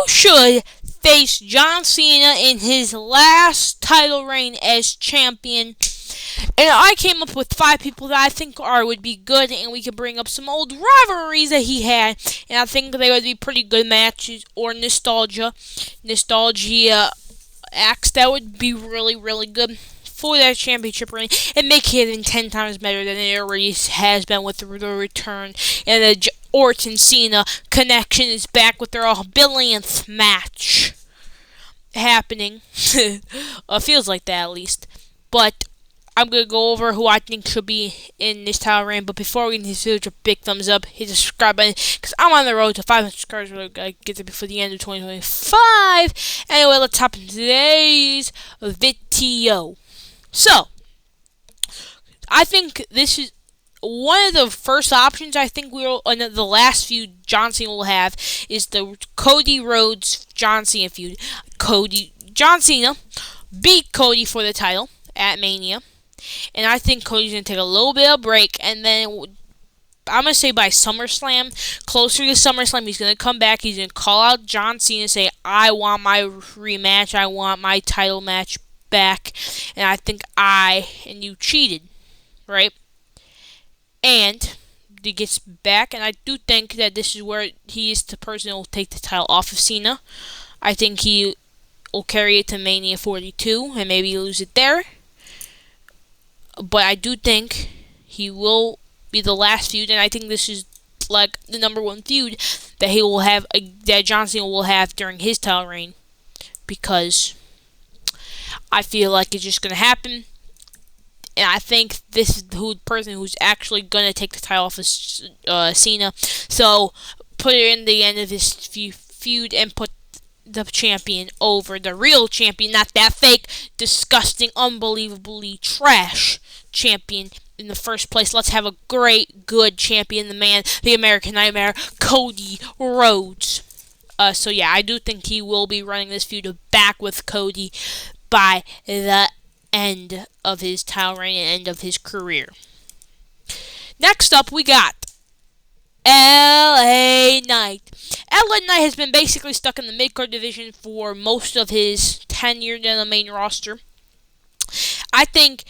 should face John Cena in his last title reign as champion. And I came up with 5 people that I think would be good, and we could bring up some old rivalries that he had, and I think they would be pretty good matches or nostalgia acts that would be really, really good for that championship reign and make it even 10 times better than it already has been with the return. And the Orton Cena connection is back with their billionth match happening. Feels like that at least. But I'm going to go over who I think should be in this title reign. But before we get into this, a big thumbs up, hit the subscribe button, because I'm on the road to 500 subscribers. We're going to get there before the end of 2025. Anyway, let's hop into today's video. So, I think this is one of the first options. I think the last feud John Cena will have is the Cody Rhodes John Cena feud. John Cena beat Cody for the title at Mania, and I think Cody's gonna take a little bit of a break, and then I'm gonna say by SummerSlam, closer to SummerSlam, he's gonna come back. He's gonna call out John Cena and say, "I want my rematch. I want my title match back, and I think and you cheated," right? And he gets back, and I do think that this is where he is the person who will take the title off of Cena. I think he will carry it to Mania 42 and maybe lose it there. But I do think he will be the last feud, and I think this is like the number one feud that he will have, that John Cena will have during his title reign, because I feel like it's just gonna happen. And I think this is the person who's actually going to take the title off of Cena. So, put it in the end of this feud and put the champion over. The real champion, not that fake, disgusting, unbelievably trash champion in the first place. Let's have a great, good champion, the man, the American Nightmare, Cody Rhodes. So, yeah, I do think he will be running this feud back with Cody by the end of his title reign and end of his career. Next up, we got LA Knight. LA Knight has been basically stuck in the mid-card division for most of his tenure in the main roster. I think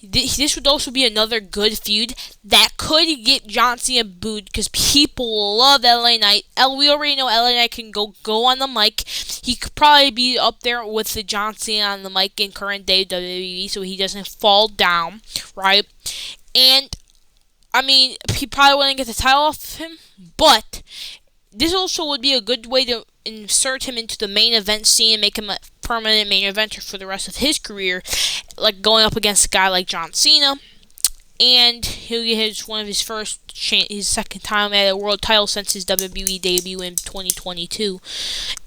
this would also be another good feud that could get John Cena booed, because people love LA Knight. We already know LA Knight can go on the mic. He could probably be up there with the John Cena on the mic in current day WWE, so he doesn't fall down, right? And, I mean, he probably wouldn't get the title off him, but this also would be a good way to insert him into the main event scene and make him a permanent main eventer for the rest of his career, like going up against a guy like John Cena. And he'll get his second time at a world title since his WWE debut in 2022.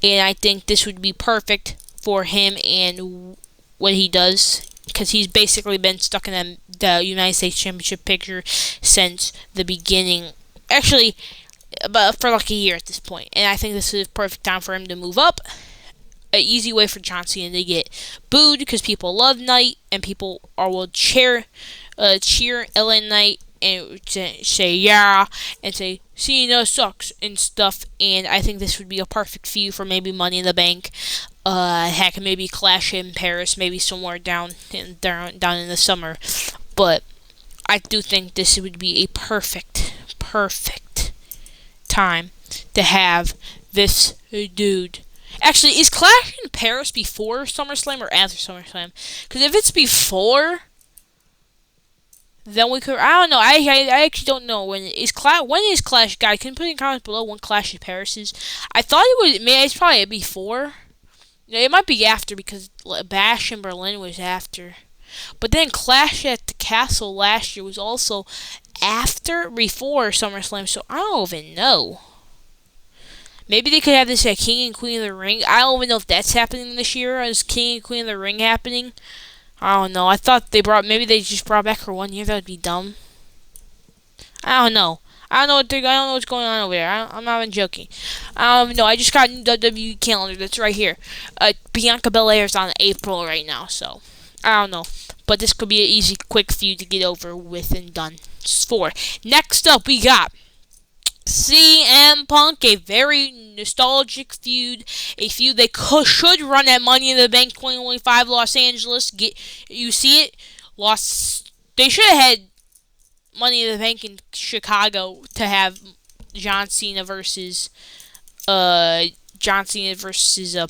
And I think this would be perfect for him and what he does, because he's basically been stuck in the United States Championship picture since the beginning. Actually, but for like a year at this point. And I think this is a perfect time for him to move up. An easy way for John Cena to get booed, because people love Knight and people will cheer LA Knight and say yeah and say Cena sucks and stuff. And I think this would be a perfect feud for maybe Money in the Bank. Heck, maybe Clash in Paris, maybe somewhere down in the summer. But I do think this would be a perfect time to have this dude. Actually, is Clash in Paris before SummerSlam or after SummerSlam? Because if it's before, then we could. I don't know. I actually don't know when is Clash. Guys, can you put in comments below when Clash in Paris is? I thought it was. It's probably before. It might be after, because Bash in Berlin was after. But then Clash at the Castle last year was also before SummerSlam. So I don't even know. Maybe they could have this at King and Queen of the Ring. I don't even know if that's happening this year. Is King and Queen of the Ring happening? I don't know. I thought maybe they just brought back for 1 year. That would be dumb. I don't know. I don't know what's going on over there. I'm not even joking. I don't even know. I just got a new WWE calendar that's right here. Bianca Belair's on April right now, so I don't know. But this could be an easy, quick feud to get over with and done. Next up, we got CM Punk, a very nostalgic feud, a feud they should run at Money in the Bank 2025 Los Angeles. You see it? They should have had Money in the Bank in Chicago to have John Cena versus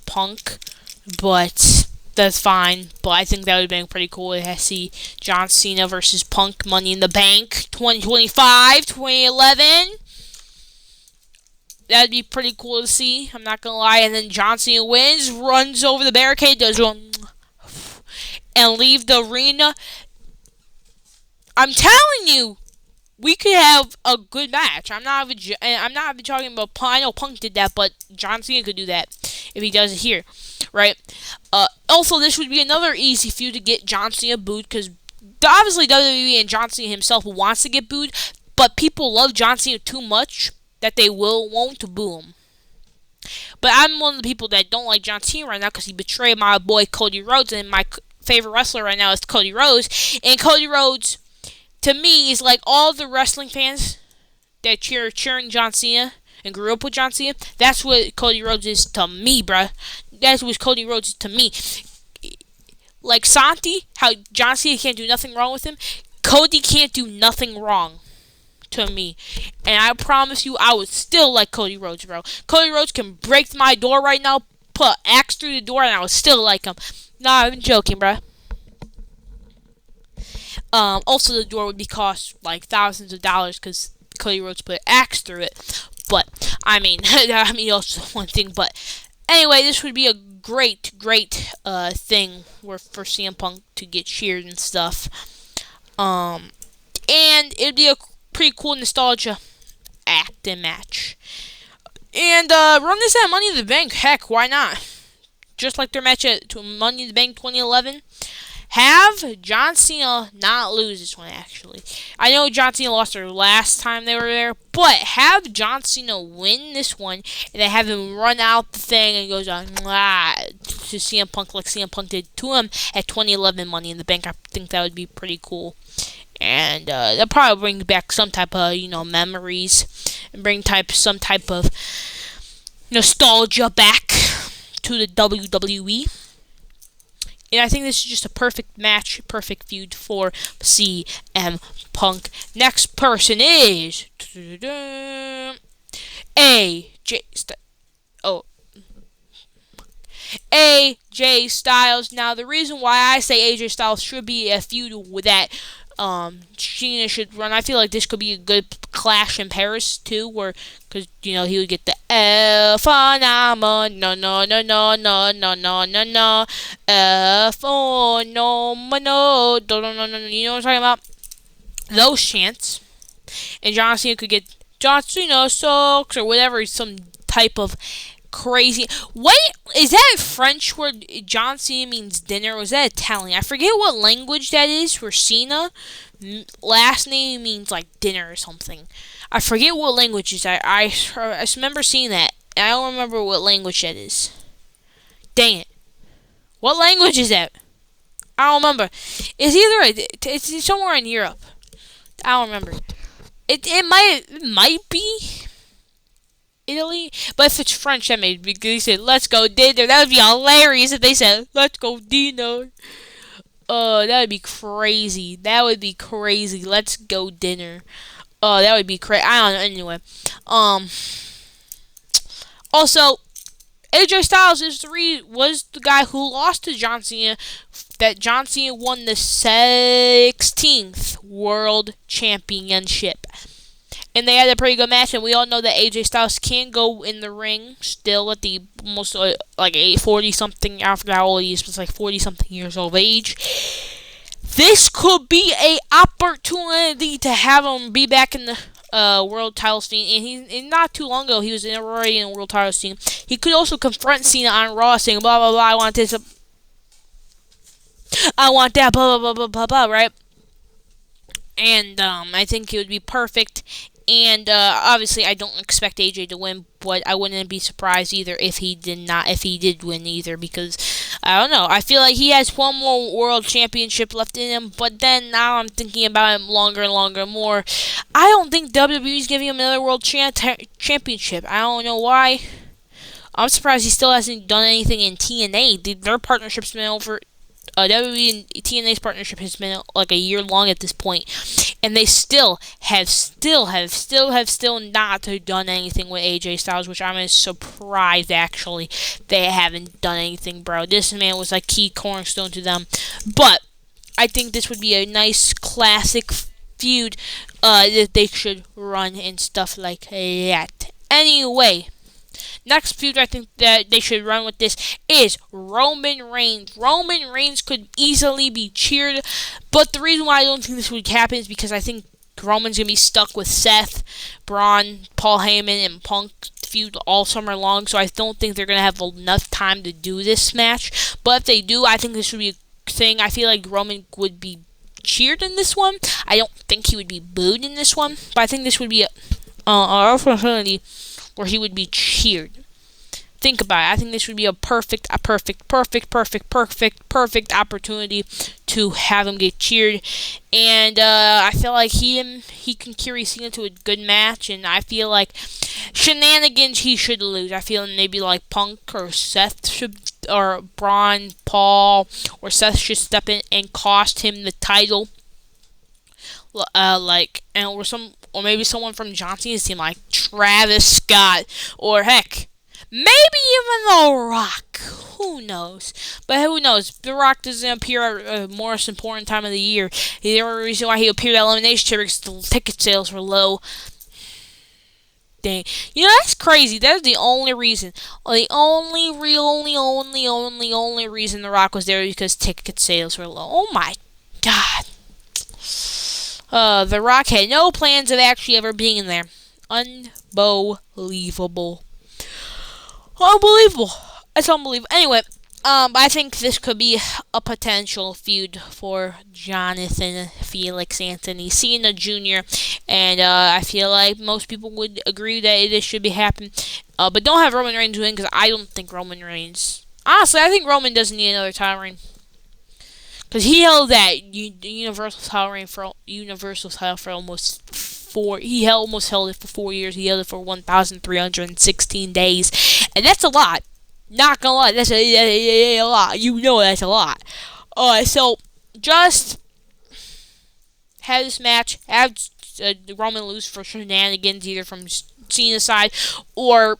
Punk, but that's fine. But I think that would have been pretty cool to see John Cena versus Punk Money in the Bank 2025, 2011. That'd be pretty cool to see. I'm not gonna lie. And then John Cena wins, runs over the barricade, does one, and leave the arena. I'm telling you, we could have a good match. I'm not even talking about Punk. I know Punk did that, but John Cena could do that if he does it here, right? Also, this would be another easy feud to get John Cena booed, because obviously WWE and John Cena himself wants to get booed, but people love John Cena too much that they won't boo him. But I'm one of the people that don't like John Cena right now because he betrayed my boy Cody Rhodes, and my favorite wrestler right now is Cody Rhodes. And Cody Rhodes, to me, is like all the wrestling fans that cheering John Cena and grew up with John Cena. That's what Cody Rhodes is to me, bruh. That's what Cody Rhodes is to me. Like Santi, how John Cena can't do nothing wrong with him, Cody can't do nothing wrong to me. And I promise you, I would still like Cody Rhodes, bro. Cody Rhodes can break my door right now, put an axe through the door, and I would still like him. Nah, I'm joking, bro. Also, the door would be cost like thousands of dollars because Cody Rhodes put an axe through it. But I mean, also one thing. But anyway, this would be a great thing for CM Punk to get cheered and stuff. And it'd be a pretty cool nostalgia act and match. And run this at Money in the Bank. Heck, why not? Just like their match at Money in the Bank 2011. Have John Cena not lose this one, actually. I know John Cena lost their last time they were there, but have John Cena win this one, and then have him run out the thing and goes on to CM Punk like CM Punk did to him at 2011 Money in the Bank. I think that would be pretty cool. And they'll probably bring back some type of, memories, and bring some type of nostalgia back to the WWE. And I think this is just a perfect match, perfect feud for CM Punk. Next person is AJ Styles. Now, the reason why I say AJ Styles should be a feud with that Cena should run. I feel like this could be a good clash in Paris too, because he would get the phenomenon, no, you know what I'm talking about? Those chants, and John Cena could get John Cena sucks or whatever, some type of crazy. What is that French word? John Cena means dinner. Or is that Italian? I forget what language that is for Cena. Last name means like dinner or something. I forget what language is. I remember seeing that. I don't remember what language that is. Dang it! What language is that? I don't remember. It's somewhere in Europe. I don't remember. It might be Italy, but if it's French, that made me good. He said, "Let's go dinner." That would be hilarious if they said, "Let's go dinner." That would be crazy. Let's go dinner. That would be crazy. I don't know. Anyway, also, AJ Styles was the guy who lost to John Cena. That John Cena won the 16th World Championship. And they had a pretty good match, and we all know that AJ Styles can go in the ring still at the almost like 40-something, I forgot how old he is, but it's like 40-something years of age. This could be a opportunity to have him be back in the world title scene, and not too long ago he was already in the world title scene. He could also confront Cena on Raw, saying blah blah blah, I want this, I want that, blah blah blah blah blah blah, right? And I think it would be perfect. And obviously, I don't expect AJ to win, but I wouldn't be surprised either if he did win either, because I don't know. I feel like he has one more world championship left in him, but then now I'm thinking about him longer and longer and more. I don't think WWE is giving him another world championship. I don't know why. I'm surprised he still hasn't done anything in TNA. Their partnership's been over. WWE and TNA's partnership has been like a year long at this point, and they still have not done anything with AJ Styles, which I'm surprised actually they haven't done anything, bro. This man was like key cornerstone to them, but I think this would be a nice classic feud that they should run and stuff like that. Anyway. Next feud I think that they should run with this is Roman Reigns. Roman Reigns could easily be cheered, but the reason why I don't think this would happen is because I think Roman's going to be stuck with Seth, Braun, Paul Heyman, and Punk feud all summer long, so I don't think they're going to have enough time to do this match. But if they do, I think this would be a thing. I feel like Roman would be cheered in this one. I don't think he would be booed in this one, but I think this would be an opportunity where he would be cheered. Think about it. I think this would be a perfect opportunity to have him get cheered. And I feel like he can carry Cena to a good match. And I feel like shenanigans he should lose. I feel maybe like Punk or Seth should, or Braun, Paul, or Seth should step in and cost him the title. Or maybe someone from John Cena's team, like Travis Scott, or heck, maybe even The Rock. Who knows? But who knows? The Rock doesn't appear at the most important time of the year. The only reason why he appeared at Elimination Chamber is the ticket sales were low. Dang. You know, that's crazy. That's the only reason. The only reason The Rock was there was because ticket sales were low. Oh my God. The Rock had no plans of actually ever being in there. Unbelievable. It's unbelievable. Anyway, I think this could be a potential feud for Jonathan Felix Anthony Cena Jr. And I feel like most people would agree that this should be happening. But don't have Roman Reigns win, because I don't think Roman Reigns... Honestly, I think Roman doesn't need another title reign. Because he held that Universal title for almost 4. He almost held it for 4 years. He held it for 1,316 days, and that's a lot. Not gonna lie, that's a lot. You know that's a lot. So just have this match. Have Roman lose for shenanigans, either from Cena's side or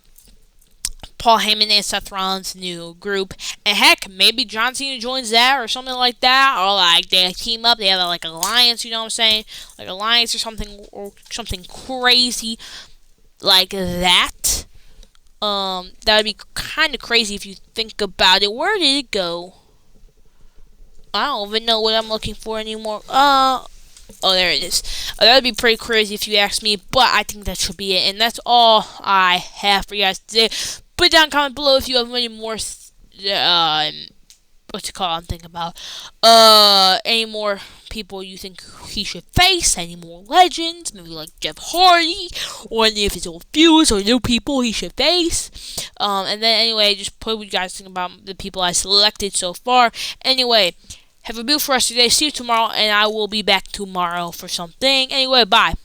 Paul Heyman and Seth Rollins' new group. And heck, maybe John Cena joins that or something like that. Or like they team up, they have like an alliance, you know what I'm saying? Like alliance or something crazy like that. That would be kind of crazy if you think about it. Where did it go? I don't even know what I'm looking for anymore. Oh, there it is. That would be pretty crazy if you ask me, but I think that should be it. And that's all I have for you guys today. Put down a comment below if you have any more, what's it called, I'm thinking about, any more people you think he should face, any more legends, maybe like Jeff Hardy, or any of his old feuds, or new people he should face, and then anyway, just put what you guys think about the people I selected so far. Anyway, have a beautiful rest of your day, see you tomorrow, and I will be back tomorrow for something. Anyway, bye.